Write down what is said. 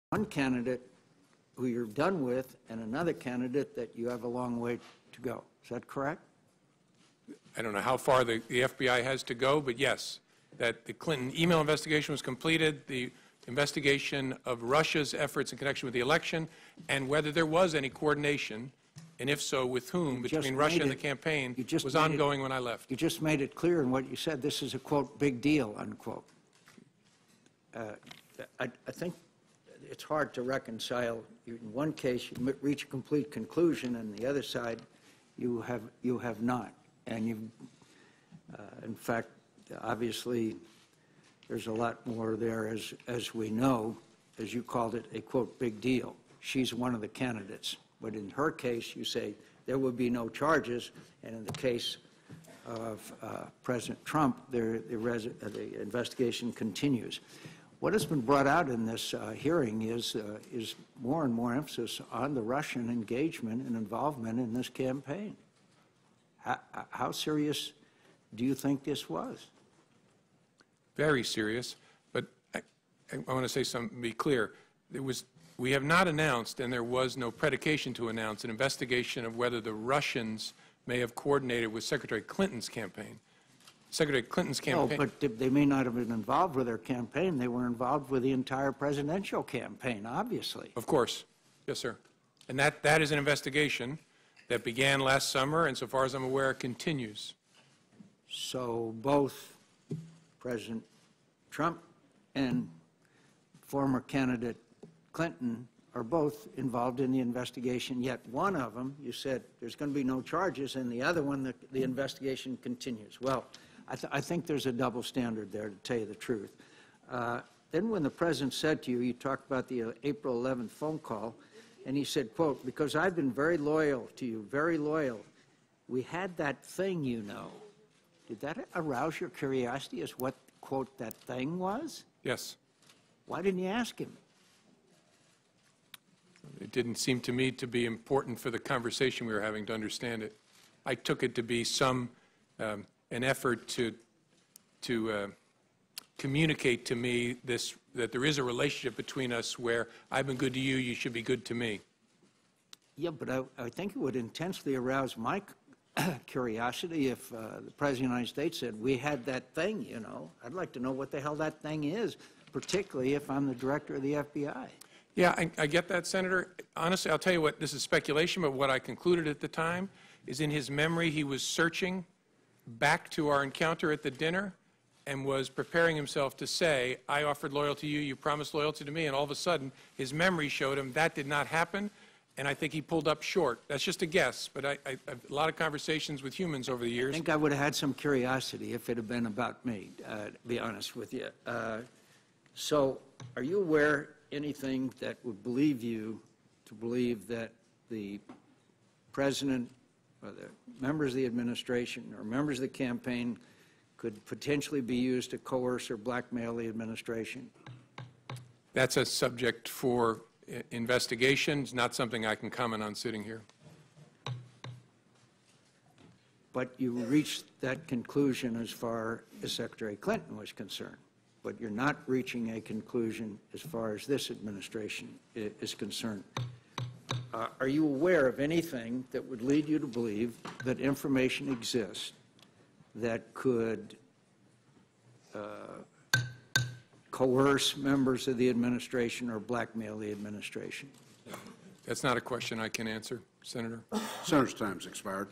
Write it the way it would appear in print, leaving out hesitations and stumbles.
one candidate who you're done with and another candidate that you have a long way to go. Is that correct? I don't know how far the FBI has to go, but yes, that the Clinton email investigation was completed, the investigation of Russia's efforts in connection with the election, and whether there was any coordination, and if so, with whom, between Russia and the campaign, was ongoing when I left. You just made it clear in what you said. This is a, quote, big deal, unquote. I think it's hard to reconcile. In one case, you reach a complete conclusion, and the other side, you have not. And you, in fact, obviously, there's a lot more there, as we know, as you called it, a, quote, big deal. She's one of the candidates. But in her case, you say there would be no charges, and in the case of President Trump, the investigation continues. What has been brought out in this hearing is more and more emphasis on the Russian engagement and involvement in this campaign. How serious do you think this was? Very serious, but I want to say something, be clear. We have not announced, and there was no predication to announce, an investigation of whether the Russians may have coordinated with Secretary Clinton's campaign. Secretary Clinton's campaign. No, but they may not have been involved with their campaign. They were involved with the entire presidential campaign, obviously. Of course. Yes, sir. And that is an investigation that began last summer, and so far as I'm aware, continues. So both President Trump and former candidate Clinton are both involved in the investigation, yet one of them, you said there's going to be no charges, and the other one, the investigation continues. Well, I think there's a double standard there, to tell you the truth. Then when the President said to you, you talked about the April 11th phone call, and he said, quote, because I've been very loyal to you, very loyal. We had that thing, you know. Did that arouse your curiosity as what, quote, that thing was? Yes. Why didn't you ask him? It didn't seem to me to be important for the conversation we were having to understand it. I took it to be an effort to communicate to me that there is a relationship between us where I've been good to you, you should be good to me. Yeah, but I think it would intensely arouse my curiosity if the President of the United States said, we had that thing, you know. I'd like to know what the hell that thing is, particularly if I'm the director of the FBI. Yeah, I get that, Senator. Honestly, I'll tell you what, this is speculation, but what I concluded at the time is in his memory he was searching back to our encounter at the dinner and was preparing himself to say, I offered loyalty to you, you promised loyalty to me, and all of a sudden his memory showed him that did not happen, and I think he pulled up short. That's just a guess, but I've a lot of conversations with humans over the years. I think I would have had some curiosity if it had been about me, to be honest with you. So are you aware anything that would believe you to believe that the President or the members of the administration or members of the campaign could potentially be used to coerce or blackmail the administration? That's a subject for investigation. It's not something I can comment on sitting here. But you reached that conclusion as far as Secretary Clinton was concerned. But you're not reaching a conclusion as far as this administration is concerned. Are you aware of anything that would lead you to believe that information exists that could coerce members of the administration or blackmail the administration? That's not a question I can answer, Senator. Senator's time's expired.